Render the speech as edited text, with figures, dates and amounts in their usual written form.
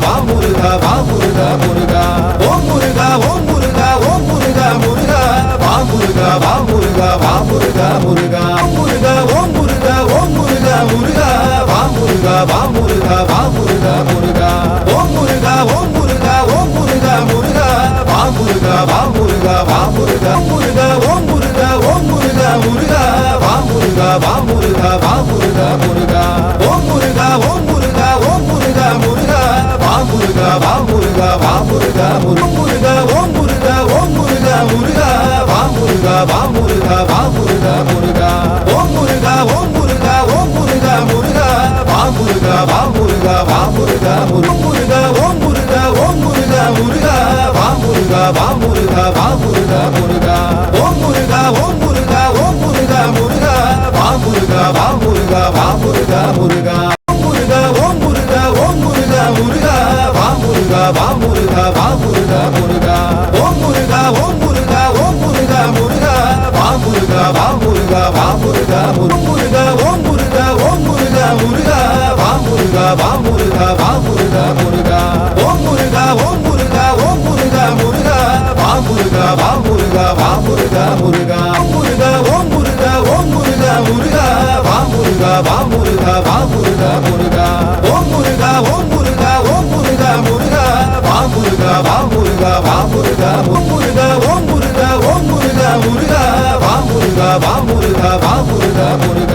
வா முருகா வா முருகா முருகா ஓம் முருகா ஓம் முருகா ஓம் முருகா முருகா வா முருகா வா முருகா வா முருகா முருகா முருகா ஓம் முருகா ஓம் முருகா முருகா வா முருகா வா முருகா வா முருகா முருகா ஓம் முருகா ஓம் முருகா ஓம் முருகா முருகா வா முருகா வா முருகா வா முருகா முருகா ஓம் முருகா ஓம் முருகா முருகா வா முருகா வா முருகா வா முருகா முருகா ஓம் முருகா ஓம் முருகா ஓம் முருகா முருகா வா முருகா வா முருகா வா முருகா முருகா ஓம் முருகா ஓம் முருகா முருகா வா முருகா வா முருகா வா முருகா முருகா ஓம் முருகா ஓம் முருகா ஓம் முருகா முருகா வா முருகா வா முருகா வா முருகா முருகா ஓம் முருகா ஓம் முருகா முருகா வா முருகா வா முருகா வா முருகா முருகா ஓம் முருகா ஓம் முருகா ஓம் முருகா முருகா வா முருகா வா முருகா வா முருகா முருகா முருகா ஓம் முருகா ஓம் முருகா முருகா வா முருகா வா முருகா வா முருகா முருகா ஓம் முருகா ஓம் முருகா ஓம் முருகா முருகா வா முருகா வா முருகா வா முருகா முருகா ஓம் முருகா ஓம் முருகா முருகா வா முருகா வா முருகா வா முருகா முருகா ஓம் முருகா ஓம் முருகா ஓம் முருகா முருகா வா முருகா வா முருகா வா முருகா முருகா முருகா ஓம் முருகா ஓம் முருகா முருகா வா முருகா வா முருகா வா முருகா முருகா ஓம் முருகா ஓம் முருகா ஓம் முருகா முருகா வா முருகா வா முருகா வா முருகா முருகா ஓம் முருகா ஓம் முருகா முருகா வா முருகா வா முருகா வா முருகா முருகா